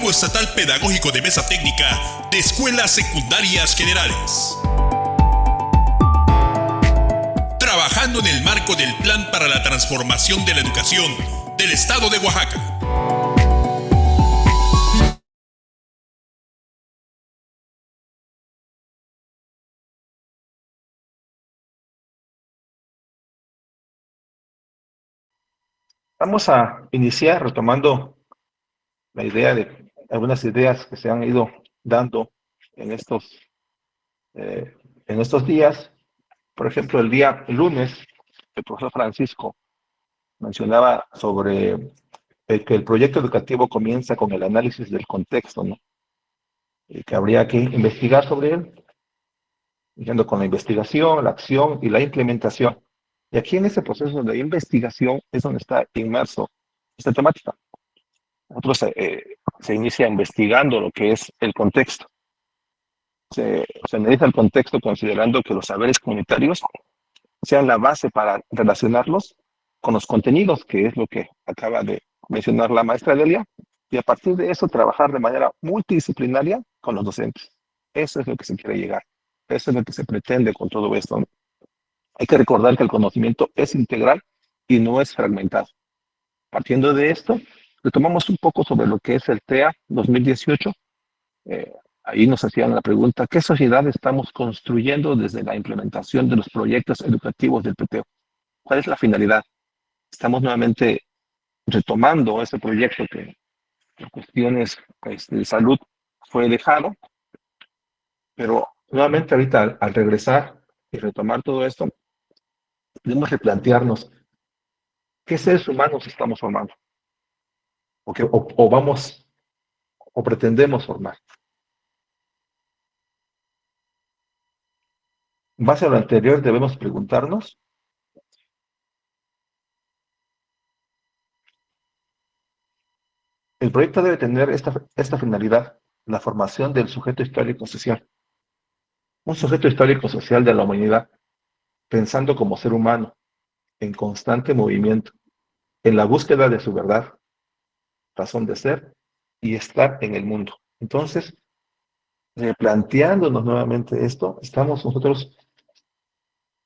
Colectivo Estatal Pedagógico de Mesa Técnica de Escuelas Secundarias Generales. Trabajando en el marco del Plan para la Transformación de la Educación del Estado de Oaxaca. Vamos a iniciar retomando la idea de algunas ideas que se han ido dando en eh, estos días. Por ejemplo, el día lunes, el profesor Francisco mencionaba sobre que el proyecto educativo comienza con el análisis del contexto, ¿no? Y que habría que investigar sobre él, yendo con la investigación, la acción y la implementación. Y aquí en ese proceso de investigación es donde está inmerso esta temática. Nosotros se inicia investigando lo que es el contexto. Se analiza el contexto considerando que los saberes comunitarios sean la base para relacionarlos con los contenidos, que es lo que acaba de mencionar la maestra Delia, y a partir de eso trabajar de manera multidisciplinaria con los docentes. Eso es lo que se quiere llegar. Eso es lo que se pretende con todo esto, ¿no? Hay que recordar que el conocimiento es integral y no es fragmentado. Partiendo de esto, retomamos un poco sobre lo que es el TEA 2018. Ahí nos hacían la pregunta, ¿qué sociedad estamos construyendo desde la implementación de los proyectos educativos del PTO? ¿Cuál es la finalidad? Estamos nuevamente retomando ese proyecto que por cuestiones de salud fue dejado, pero nuevamente ahorita al regresar y retomar todo esto, debemos replantearnos qué seres humanos estamos formando o vamos o pretendemos formar. En base a lo anterior, debemos preguntarnos el proyecto debe tener esta finalidad, la formación del sujeto histórico-social. Un sujeto histórico-social de la humanidad, pensando como ser humano, en constante movimiento, en la búsqueda de su verdad, razón de ser y estar en el mundo. Entonces, replanteándonos nuevamente esto, nosotros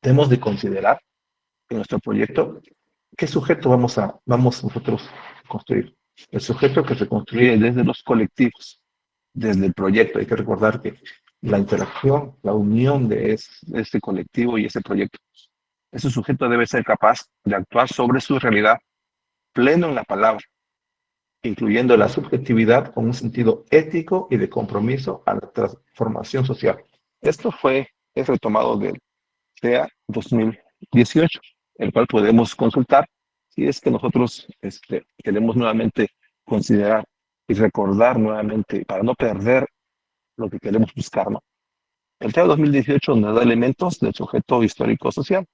tenemos de considerar en nuestro proyecto qué sujeto vamos nosotros a construir. El sujeto que se construye desde los colectivos, desde el proyecto. Hay que recordar que la interacción, la unión de este colectivo y ese proyecto, ese sujeto debe ser capaz de actuar sobre su realidad, pleno en la palabra, incluyendo la subjetividad con un sentido ético y de compromiso a la transformación social. Esto es retomado del CEA 2018, el cual podemos consultar si es que nosotros queremos nuevamente considerar y recordar nuevamente para no perder lo que queremos buscar, ¿no? El TEA 2018 nos da elementos del sujeto histórico-social.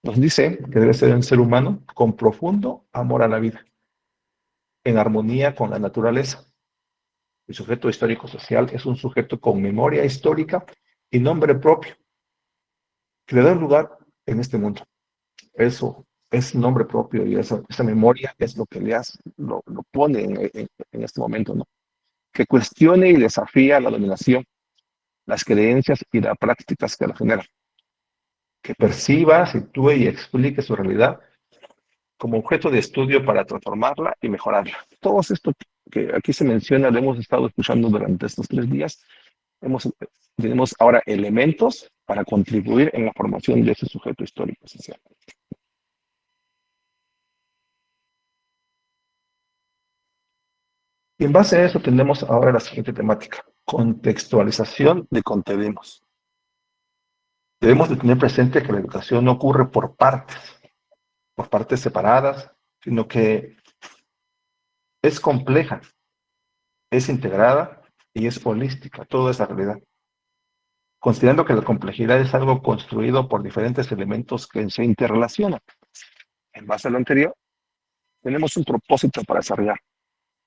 Nos dice que debe ser un ser humano con profundo amor a la vida, en armonía con la naturaleza. El sujeto histórico-social es un sujeto con memoria histórica y nombre propio, que le da un lugar en este mundo. Eso es nombre propio y esa memoria es lo que lo pone en este momento, ¿no? Que cuestione y desafía la dominación, las creencias y las prácticas que la generan. Que perciba, sitúe y explique su realidad como objeto de estudio para transformarla y mejorarla. Todo esto que aquí se menciona, lo hemos estado escuchando durante estos 3 días. Tenemos ahora elementos para contribuir en la formación de ese sujeto histórico social. Y en base a eso tenemos ahora la siguiente temática, contextualización de contenidos. Debemos de tener presente que la educación no ocurre por partes separadas, sino que es compleja, es integrada y es holística, toda esa realidad. Considerando que la complejidad es algo construido por diferentes elementos que se interrelacionan. En base a lo anterior, tenemos un propósito para desarrollar.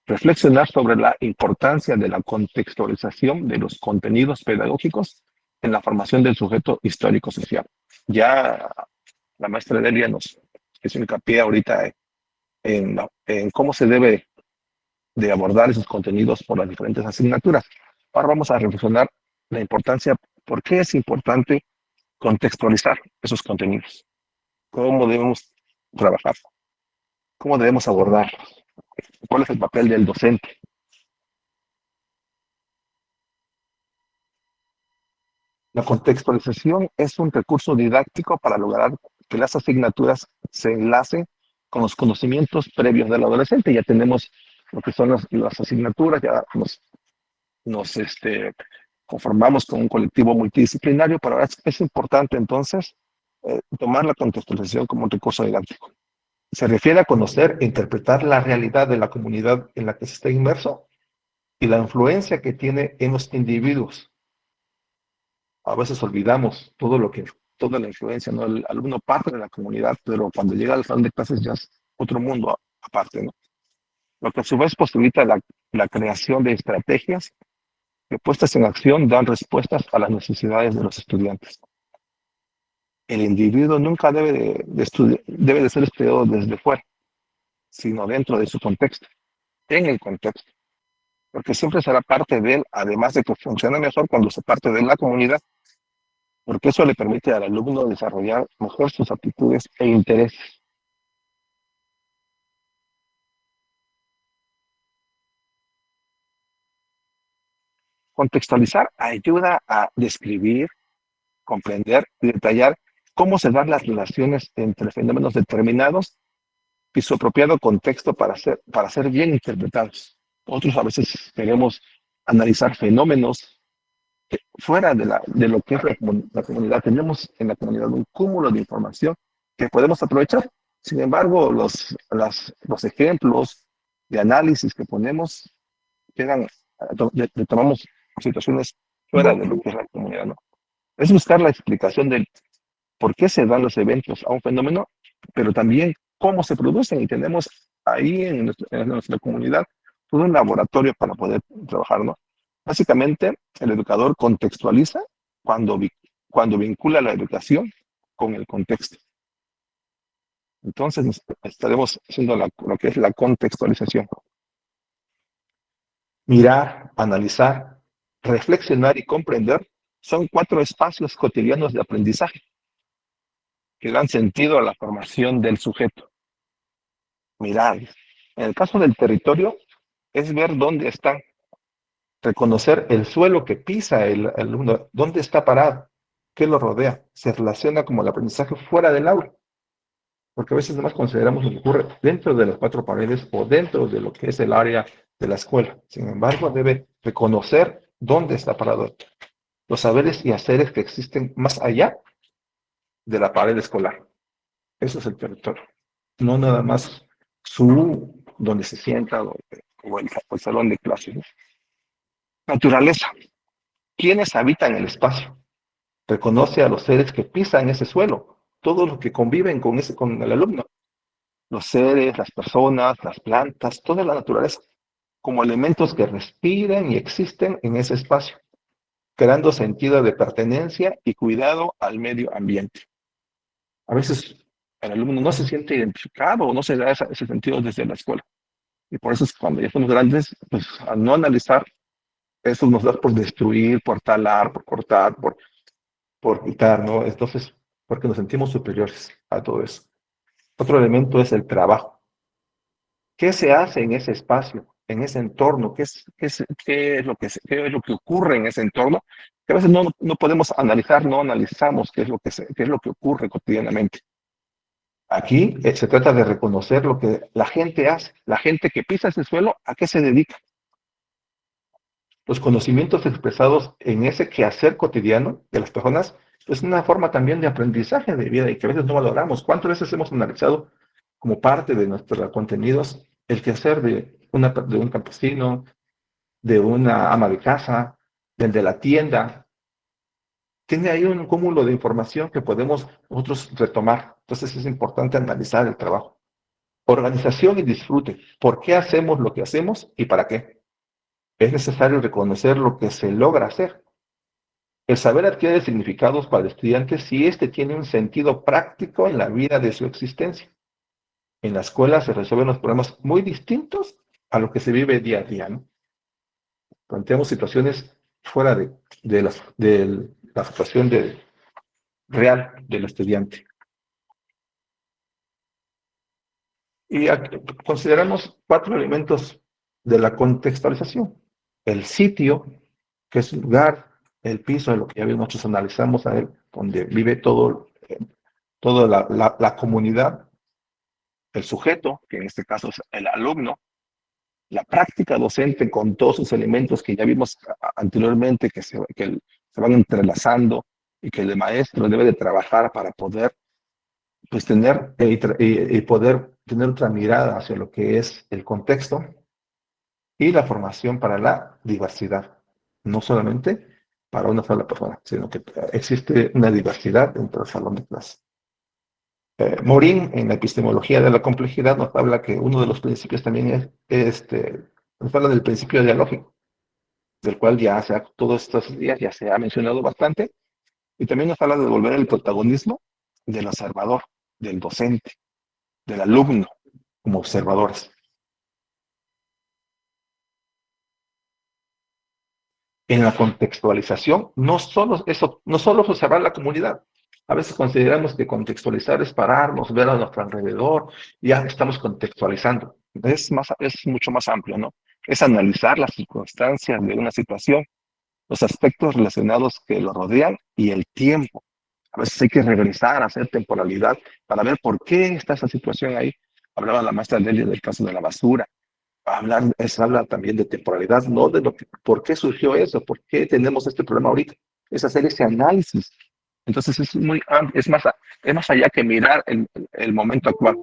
Reflexionar sobre la importancia de la contextualización de los contenidos pedagógicos en la formación del sujeto histórico-social. Ya la maestra Delia nos hizo hincapié ahorita en cómo se debe de abordar esos contenidos por las diferentes asignaturas. Ahora vamos a reflexionar la importancia, por qué es importante contextualizar esos contenidos, cómo debemos trabajar, cómo debemos abordarlos, cuál es el papel del docente. La contextualización es un recurso didáctico para lograr que las asignaturas se enlacen con los conocimientos previos del adolescente. Ya tenemos lo que son las asignaturas, ya nos conformamos con un colectivo multidisciplinario, pero es importante entonces tomar la contextualización como un recurso didáctico. Se refiere a conocer e interpretar la realidad de la comunidad en la que se está inmerso y la influencia que tiene en los individuos. A veces olvidamos toda la influencia, ¿no? El alumno parte de la comunidad, pero cuando llega al salón de clases ya es otro mundo aparte, ¿no? Lo que a su vez posibilita la creación de estrategias que puestas en acción dan respuestas a las necesidades de los estudiantes. El individuo nunca debe de ser estudiado desde fuera, sino dentro de su contexto, en el contexto, porque siempre será parte de él, además de que funciona mejor cuando se parte de la comunidad, porque eso le permite al alumno desarrollar mejor sus aptitudes e intereses. Contextualizar ayuda a describir, comprender y detallar cómo se dan las relaciones entre fenómenos determinados y su apropiado contexto para ser bien interpretados. Otros a veces queremos analizar fenómenos fuera de lo que es la comunidad. Tenemos en la comunidad un cúmulo de información que podemos aprovechar. Sin embargo, los ejemplos de análisis que ponemos quedan, tomamos situaciones fuera de lo que es la comunidad, ¿no? Es buscar la explicación del por qué se dan los eventos a un fenómeno, pero también cómo se producen. Y tenemos ahí en nuestra comunidad todo un laboratorio para poder trabajar, ¿no? Básicamente, el educador contextualiza cuando, cuando vincula la educación con el contexto. Entonces, estaremos haciendo lo que es la contextualización. Mirar, analizar, reflexionar y comprender son 4 espacios cotidianos de aprendizaje que dan sentido a la formación del sujeto. Mirar. En el caso del territorio, es ver dónde está, reconocer el suelo que pisa el alumno, dónde está parado, qué lo rodea. Se relaciona como el aprendizaje fuera del aula, porque a veces nomás consideramos lo que ocurre dentro de las 4 paredes o dentro de lo que es el área de la escuela. Sin embargo, debe reconocer dónde está parado, los saberes y haceres que existen más allá de la pared escolar. Eso es el territorio. No nada más donde se sienta o el salón de clases, ¿no? Naturaleza. ¿Quiénes habitan el espacio? Reconoce a los seres que pisan ese suelo, todos los que conviven con el alumno. Los seres, las personas, las plantas, toda la naturaleza, como elementos que respiran y existen en ese espacio, creando sentido de pertenencia y cuidado al medio ambiente. A veces el alumno no se siente identificado o no se da ese sentido desde la escuela. Y por eso es cuando ya somos grandes, pues al no analizar, eso nos da por destruir, por talar, por cortar, por quitar, ¿no? Entonces, porque nos sentimos superiores a todo eso. Otro elemento es el trabajo. ¿Qué se hace en ese espacio, en ese entorno? ¿Qué es lo que ocurre en ese entorno? Que a veces no podemos analizar, no analizamos qué es lo que ocurre cotidianamente. Aquí se trata de reconocer lo que la gente hace, la gente que pisa ese suelo, ¿a qué se dedica? Los conocimientos expresados en ese quehacer cotidiano de las personas es una forma también de aprendizaje de vida y que a veces no valoramos. ¿Cuántas veces hemos analizado como parte de nuestros contenidos el quehacer de un campesino, de una ama de casa, del de la tienda? Tiene ahí un cúmulo de información que podemos nosotros retomar. Entonces es importante analizar el trabajo. Organización y disfrute. ¿Por qué hacemos lo que hacemos y para qué? Es necesario reconocer lo que se logra hacer. El saber adquiere significados para el estudiante si éste tiene un sentido práctico en la vida de su existencia. En la escuela se resuelven los problemas muy distintos a lo que se vive día a día, ¿no? Planteamos situaciones fuera de la situación real del estudiante. Y aquí consideramos 4 elementos de la contextualización. El sitio, que es el lugar, el piso, de lo que ya vimos, nosotros analizamos a él, donde vive toda la comunidad, el sujeto, que en este caso es el alumno, la práctica docente con todos sus elementos que ya vimos anteriormente, que se van entrelazando y que el maestro debe de trabajar para poder pues tener y poder tener otra mirada hacia lo que es el contexto y la formación para la diversidad, no solamente para una sola persona, sino que existe una diversidad dentro del salón de clase. Morin, en la epistemología de la complejidad, nos habla que uno de los principios también nos habla del principio dialógico, del cual todos estos días ya se ha mencionado bastante, y también nos habla de devolver el protagonismo del observador, del docente, del alumno, como observadores. En la contextualización, no solo observar la comunidad. A veces consideramos que contextualizar es pararnos, ver a nuestro alrededor, y ya estamos contextualizando. Es mucho más amplio, ¿no? Es analizar las circunstancias de una situación, los aspectos relacionados que lo rodean y el tiempo. A veces hay que regresar a hacer temporalidad para ver por qué está esa situación ahí. Hablaba la maestra Delia del caso de la basura. Habla también de temporalidad, no de por qué surgió eso, por qué tenemos este problema ahorita. Es hacer ese análisis. Entonces es más allá que mirar el momento actual.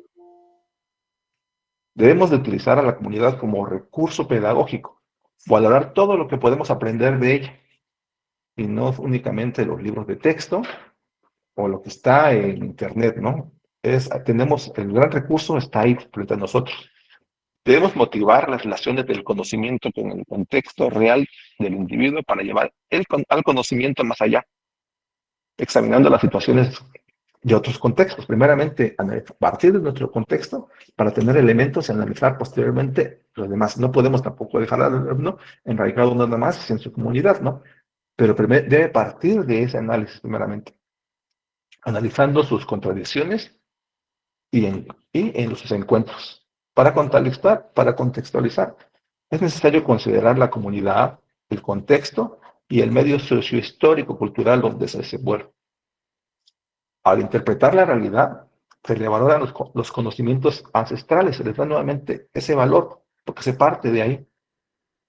Debemos de utilizar a la comunidad como recurso pedagógico, valorar todo lo que podemos aprender de ella, y no únicamente los libros de texto o lo que está en internet, ¿no? Tenemos el gran recurso, está ahí frente a nosotros. Debemos motivar las relaciones del conocimiento con el contexto real del individuo para llevar al conocimiento más allá, examinando las situaciones de otros contextos. Primeramente, a partir de nuestro contexto, para tener elementos y analizar posteriormente los demás. No podemos tampoco dejar al alumno enraigado nada más en su comunidad, ¿no? Pero debe partir de ese análisis primeramente, analizando sus contradicciones y en sus encuentros. Para contextualizar, es necesario considerar la comunidad, el contexto y el medio sociohistórico cultural donde se desenvuelve. Al interpretar la realidad, se le valoran los conocimientos ancestrales, se les da nuevamente ese valor, porque se parte de ahí,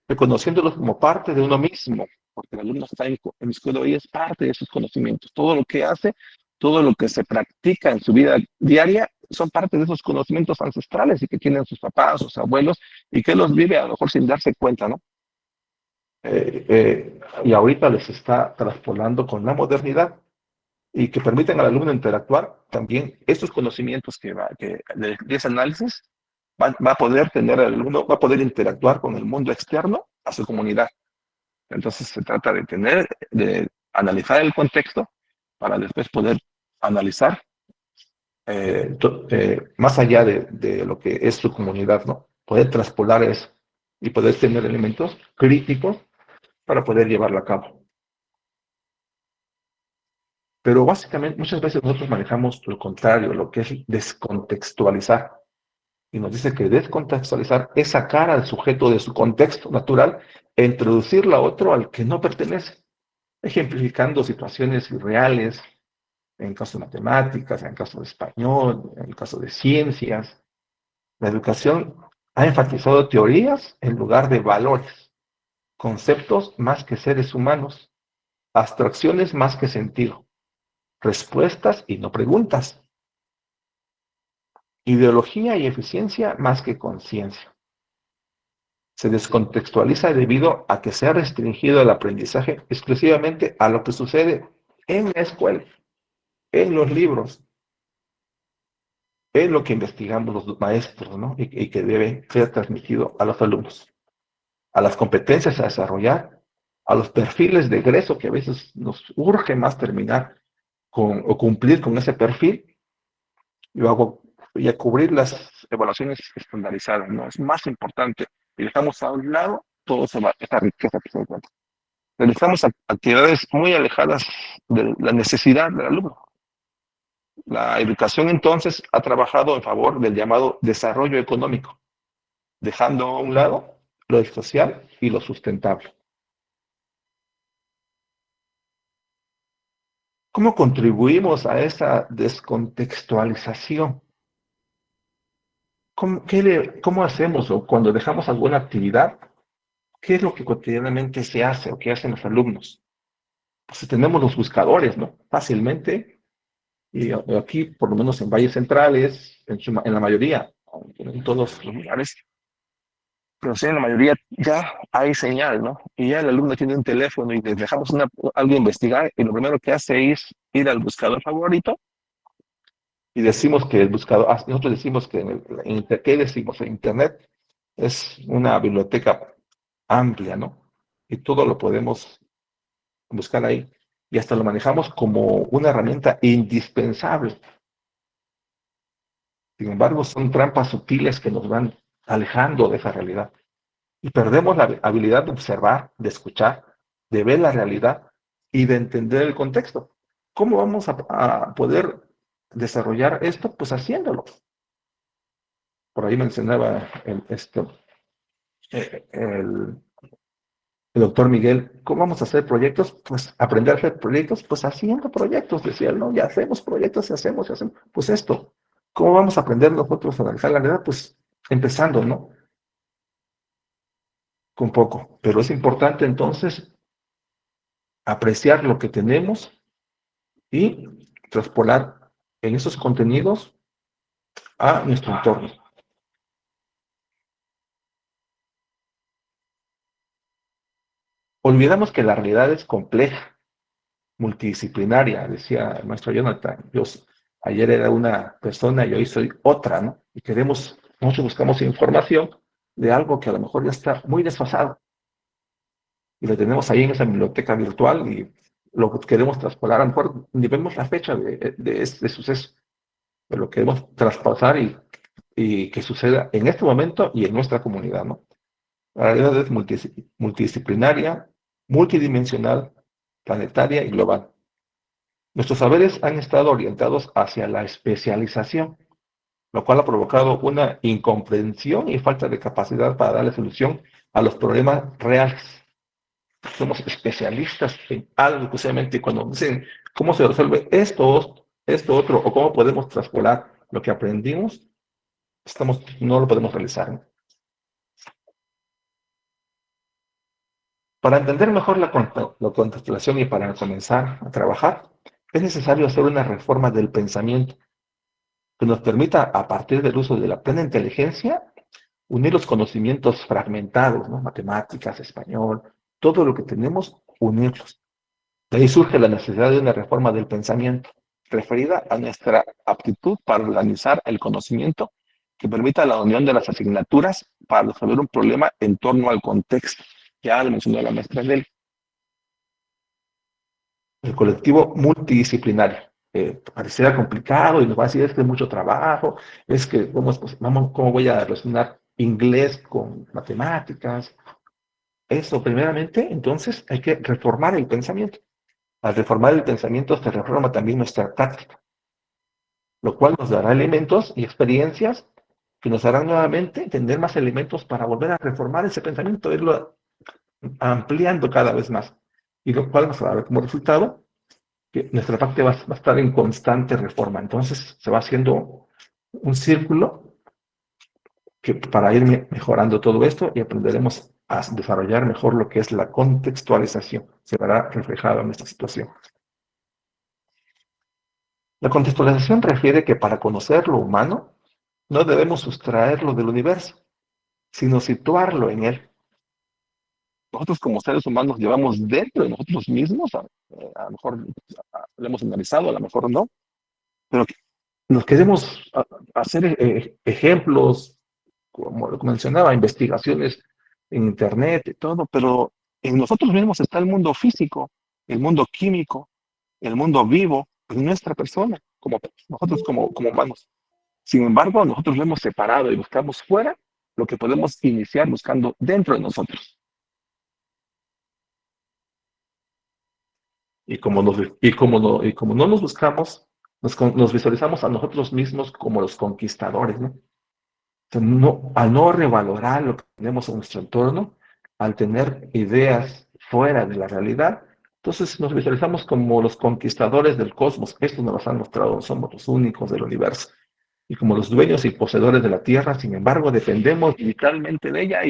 reconociéndolos como parte de uno mismo, porque el alumno está en escuela y es parte de esos conocimientos. Todo lo que hace, todo lo que se practica en su vida diaria, son parte de esos conocimientos ancestrales y que tienen sus papás, sus abuelos, y que los vive a lo mejor sin darse cuenta, ¿no? Y ahorita les está traspolando con la modernidad y que permiten al alumno interactuar también estos conocimientos de ese análisis va a poder tener el alumno, va a poder interactuar con el mundo externo a su comunidad. Entonces se trata de analizar el contexto para después poder analizar más allá de lo que es su comunidad, ¿no? Poder traspolar eso y poder tener elementos críticos para poder llevarlo a cabo. Pero básicamente muchas veces nosotros manejamos lo contrario, lo que es descontextualizar. Y nos dice que descontextualizar es sacar al sujeto de su contexto natural e introducirlo a otro al que no pertenece, ejemplificando situaciones irreales, en caso de matemáticas, en caso de español, en el caso de ciencias. La educación ha enfatizado teorías en lugar de valores, conceptos más que seres humanos, abstracciones más que sentido, respuestas y no preguntas, ideología y eficiencia más que conciencia. Se descontextualiza debido a que se ha restringido el aprendizaje exclusivamente a lo que sucede en la escuela, en los libros, en lo que investigamos los maestros, ¿no? Y que debe ser transmitido a los alumnos, a las competencias a desarrollar, a los perfiles de egreso que a veces nos urge más terminar o cumplir con ese perfil y a cubrir las evaluaciones estandarizadas, ¿no? Es más importante y dejamos a un lado toda esa riqueza que se encuentra. Realizamos actividades muy alejadas de la necesidad del alumno. La educación entonces ha trabajado en favor del llamado desarrollo económico, dejando a un lado lo social y lo sustentable. ¿Cómo contribuimos a esa descontextualización? ¿Cómo hacemos o cuando dejamos alguna actividad? ¿Qué es lo que cotidianamente se hace o qué hacen los alumnos? Pues tenemos los buscadores, ¿no? Fácilmente, y aquí, por lo menos en valles centrales, en la mayoría, aunque no en todos los lugares, pero sí en la mayoría ya hay señal, ¿no? Y ya el alumno tiene un teléfono y le dejamos algo investigar y lo primero que hace es ir al buscador favorito y decimos que el buscador, nosotros decimos que ¿qué decimos? En Internet es una biblioteca amplia, ¿no? Y todo lo podemos buscar ahí. Y hasta lo manejamos como una herramienta indispensable. Sin embargo, son trampas sutiles que nos van alejando de esa realidad. Y perdemos la habilidad de observar, de escuchar, de ver la realidad y de entender el contexto. ¿Cómo vamos a poder desarrollar esto? Pues haciéndolo. Por ahí mencionaba el doctor Miguel, ¿cómo vamos a hacer proyectos? Pues aprender a hacer proyectos, pues haciendo proyectos, decía él, ¿no? Ya hacemos proyectos y hacemos. Pues esto, ¿cómo vamos a aprender nosotros a analizar la realidad? Pues empezando, ¿no? Con poco. Pero es importante entonces apreciar lo que tenemos y traspolar en esos contenidos a nuestro entorno. Olvidamos que la realidad es compleja, multidisciplinaria, decía el maestro Jonathan. Yo ayer era una persona y hoy soy otra, ¿no? Y nosotros buscamos información de algo que a lo mejor ya está muy desfasado. Y lo tenemos ahí en esa biblioteca virtual y lo queremos traspolar. A lo mejor ni vemos la fecha de este suceso, pero lo queremos traspasar y que suceda en este momento y en nuestra comunidad, ¿no? La realidad es multidisciplinaria, multidimensional, planetaria y global. Nuestros saberes han estado orientados hacia la especialización, lo cual ha provocado una incomprensión y falta de capacidad para darle solución a los problemas reales. Somos especialistas en algo, especialmente cuando dicen cómo se resuelve esto otro, o cómo podemos traspolar lo que aprendimos, no lo podemos realizar, ¿no? Para entender mejor la contemplación y para comenzar a trabajar, es necesario hacer una reforma del pensamiento que nos permita, a partir del uso de la plena inteligencia, unir los conocimientos fragmentados, ¿no? Matemáticas, español, todo lo que tenemos, unirlos. De ahí surge la necesidad de una reforma del pensamiento, referida a nuestra aptitud para organizar el conocimiento que permita la unión de las asignaturas para resolver un problema en torno al contexto. Ya lo mencionó la maestra Del. El colectivo multidisciplinario. Pareciera complicado y nos va a decir es que es mucho trabajo, es que ¿cómo voy a relacionar inglés con matemáticas? Eso, primeramente, entonces hay que reformar el pensamiento. Al reformar el pensamiento se reforma también nuestra práctica, lo cual nos dará elementos y experiencias que nos harán nuevamente tener más elementos para volver a reformar ese pensamiento, irlo ampliando cada vez más. Y lo cual nos va a dar como resultado que nuestra parte va a estar en constante reforma. Entonces se va haciendo un círculo para ir mejorando todo esto y aprenderemos a desarrollar mejor lo que es la contextualización. Se verá reflejado en nuestra situación. La contextualización refiere que para conocer lo humano no debemos sustraerlo del universo, sino situarlo en él. Nosotros como seres humanos llevamos dentro de nosotros mismos, a lo mejor lo hemos analizado, a lo mejor no, pero nos queremos hacer ejemplos, como lo mencionaba, investigaciones en Internet y todo, pero en nosotros mismos está el mundo físico, el mundo químico, el mundo vivo, en nuestra persona, nosotros como humanos. Sin embargo, nosotros lo hemos separado y buscamos fuera lo que podemos iniciar buscando dentro de nosotros. Y como no nos buscamos, nos visualizamos a nosotros mismos como los conquistadores, ¿no? Al no revalorar lo que tenemos en nuestro entorno, al tener ideas fuera de la realidad, entonces nos visualizamos como los conquistadores del cosmos. Esto nos lo han mostrado, somos los únicos del universo. Y como los dueños y poseedores de la Tierra, sin embargo, dependemos vitalmente de ella.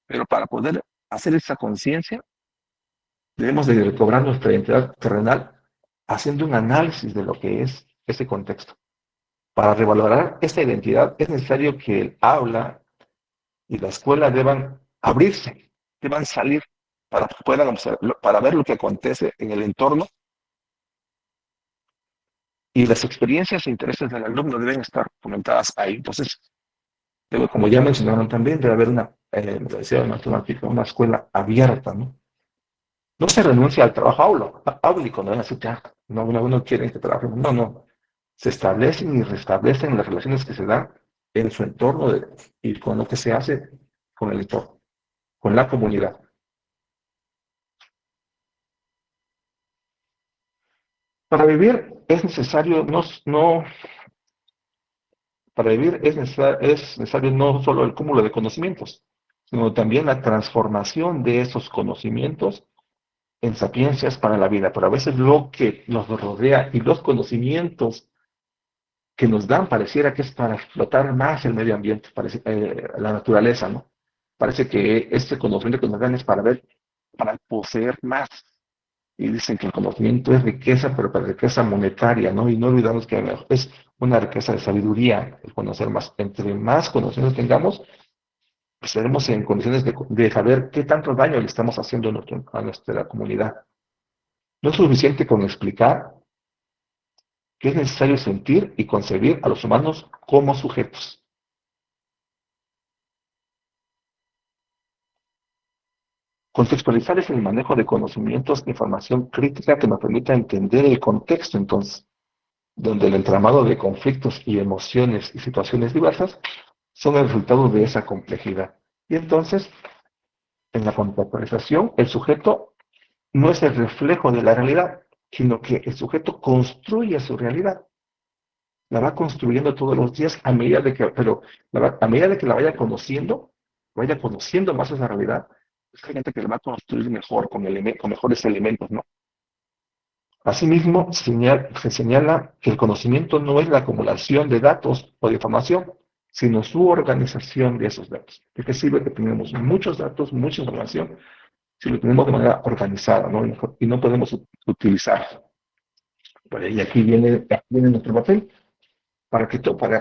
Pero para poder hacer esa conciencia, debemos de recobrar nuestra identidad terrenal haciendo un análisis de lo que es ese contexto. Para revalorar esta identidad es necesario que el aula y la escuela deban abrirse, deban salir para que puedan observar, para ver lo que acontece en el entorno, y las experiencias e intereses del alumno deben estar fomentadas ahí. Entonces, como ya mencionaron también, debe haber me decía matemática, una escuela abierta, ¿no? No se renuncia al trabajo áulico, no es así, ya, no quieren que trabajen, no. Se establecen y restablecen las relaciones que se dan en su entorno y con lo que se hace con el entorno, con la comunidad. Para vivir es necesario para vivir es necesario no solo el cúmulo de conocimientos, sino también la transformación de esos conocimientos en sapiencias para la vida. Pero a veces lo que nos rodea y los conocimientos que nos dan pareciera que es para explotar más el medio ambiente, la naturaleza, ¿no? Parece que este conocimiento que nos dan es para poseer más. Y dicen que el conocimiento es riqueza, pero para riqueza monetaria, ¿no? Y no olvidamos que es una riqueza de sabiduría, el conocer más. Entre más conocimientos tengamos, pues estaremos en condiciones de saber qué tanto daño le estamos haciendo a nuestra comunidad. No es suficiente con explicar que es necesario sentir y concebir a los humanos como sujetos. Contextualizar es el manejo de conocimientos e información crítica que nos permita entender el contexto, entonces, donde el entramado de conflictos y emociones y situaciones diversas son el resultado de esa complejidad. Y entonces, en la contextualización, el sujeto no es el reflejo de la realidad, sino que el sujeto construye su realidad. La va construyendo todos los días a medida de que, a medida de que la vaya conociendo más esa realidad, es gente que la va a construir mejor, con mejores elementos, ¿no? Asimismo, se señala que el conocimiento no es la acumulación de datos o de información, sino su organización de esos datos. ¿De qué sirve que tengamos muchos datos, mucha información, si lo tenemos de manera organizada, ¿no? Y no podemos utilizarlo? Y aquí viene nuestro papel. Para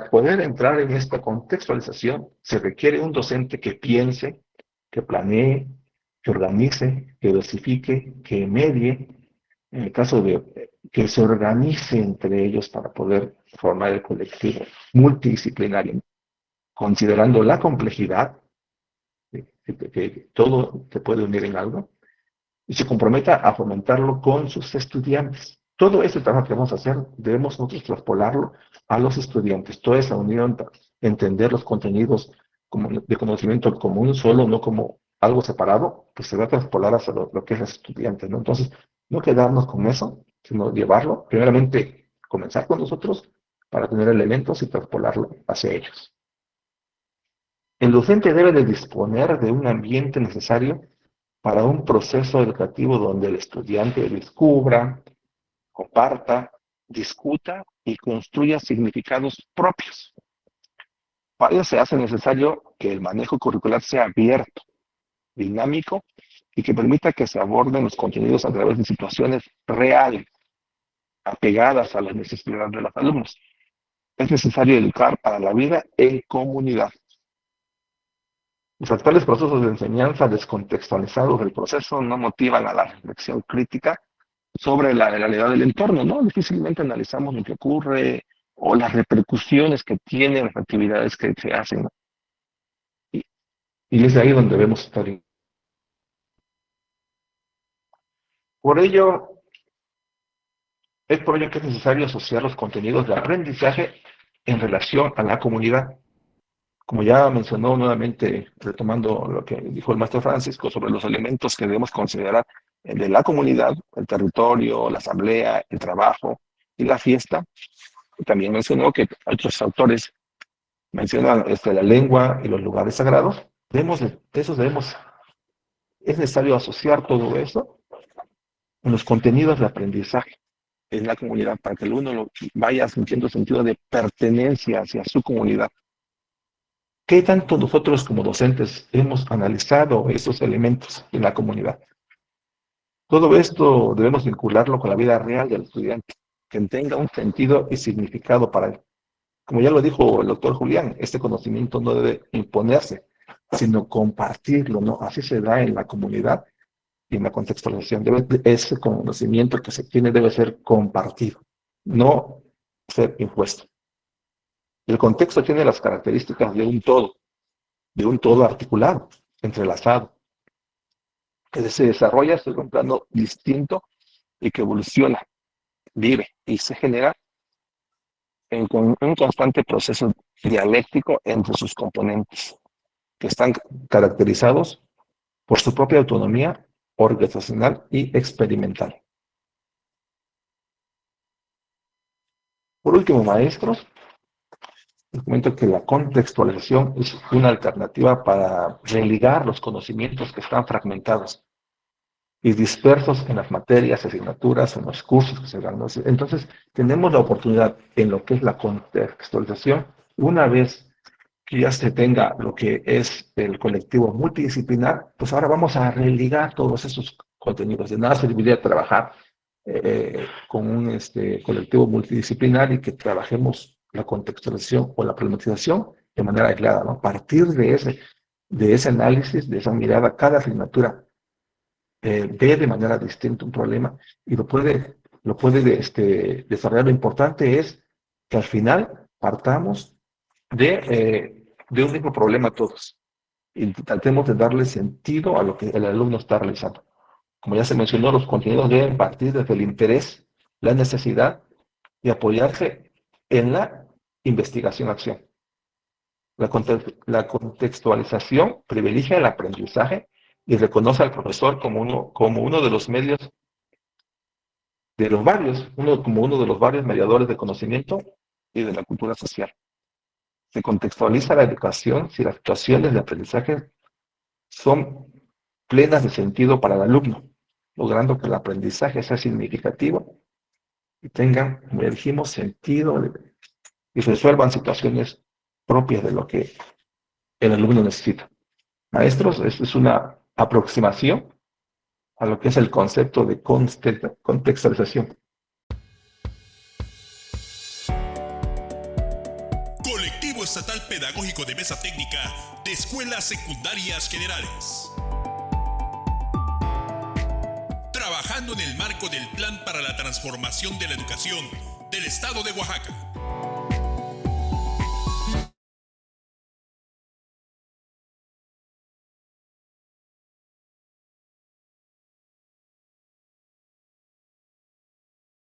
poder entrar en esta contextualización, se requiere un docente que piense, que planee, que organice, que dosifique, que medie, en el caso de que se organice entre ellos para poder formar el colectivo multidisciplinario, considerando la complejidad, que todo se puede unir en algo, y se comprometa a fomentarlo con sus estudiantes. Todo ese trabajo que vamos a hacer, debemos nosotros traspolarlo a los estudiantes. Toda esa unión, entender los contenidos de conocimiento como un solo, no como algo separado, pues se va a traspolar hacia lo que es los estudiantes, ¿no? Entonces, no quedarnos con eso, sino llevarlo, primeramente, comenzar con nosotros para tener elementos y traspolarlo hacia ellos. El docente debe de disponer de un ambiente necesario para un proceso educativo donde el estudiante descubra, comparta, discuta y construya significados propios. Para ello se hace necesario que el manejo curricular sea abierto, dinámico y que permita que se aborden los contenidos a través de situaciones reales, apegadas a las necesidades de los alumnos. Es necesario educar para la vida en comunidad. Los actuales procesos de enseñanza descontextualizados del proceso no motivan a la reflexión crítica sobre la realidad del entorno, ¿no? Difícilmente analizamos lo que ocurre o las repercusiones que tienen las actividades que se hacen, ¿no? Y es de ahí donde debemos estar. Por ello que es necesario asociar los contenidos de aprendizaje en relación a la comunidad. Como ya mencionó nuevamente, retomando lo que dijo el maestro Francisco sobre los elementos que debemos considerar de la comunidad, el territorio, la asamblea, el trabajo y la fiesta, también mencionó que otros autores mencionan la lengua y los lugares sagrados. Es necesario asociar todo eso con los contenidos de aprendizaje en la comunidad para que el uno vaya sintiendo sentido de pertenencia hacia su comunidad. ¿Qué tanto nosotros como docentes hemos analizado esos elementos en la comunidad? Todo esto debemos vincularlo con la vida real del estudiante, que tenga un sentido y significado para él. Como ya lo dijo el doctor Julián, este conocimiento no debe imponerse, sino compartirlo, ¿no? Así se da en la comunidad y en la contextualización. Ese conocimiento que se tiene debe ser compartido, no ser impuesto. El contexto tiene las características de un todo articulado, entrelazado, que se desarrolla sobre un plano distinto y que evoluciona, vive y se genera en un constante proceso dialéctico entre sus componentes, que están caracterizados por su propia autonomía organizacional y experimental. Por último, maestros, les comento que la contextualización es una alternativa para religar los conocimientos que están fragmentados y dispersos en las materias, asignaturas, en los cursos que se dan. Entonces, tenemos la oportunidad en lo que es la contextualización, una vez que ya se tenga lo que es el colectivo multidisciplinar, pues ahora vamos a religar todos esos contenidos. De nada serviría trabajar con un colectivo multidisciplinar y que trabajemos la contextualización o la problematización de manera aislada, ¿no? A partir de ese análisis, de esa mirada, cada asignatura ve de manera distinta un problema y lo puede desarrollar. Lo importante es que al final partamos de un mismo problema todos y tratemos de darle sentido a lo que el alumno está realizando. Como ya se mencionó, los contenidos deben partir desde el interés, la necesidad y apoyarse en la investigación-acción. La contextualización privilegia el aprendizaje y reconoce al profesor como uno de los medios de los varios, como uno de los varios mediadores de conocimiento y de la cultura social. Se contextualiza la educación si las situaciones de aprendizaje son plenas de sentido para el alumno, logrando que el aprendizaje sea significativo y tengan, como ya dijimos, sentido y resuelvan situaciones propias de lo que el alumno necesita. Maestros, esto es una aproximación a lo que es el concepto de contextualización. Colectivo Estatal Pedagógico de Mesa Técnica de Escuelas Secundarias Generales. Trabajando en el marco del Plan para la Transformación de la Educación del Estado de Oaxaca.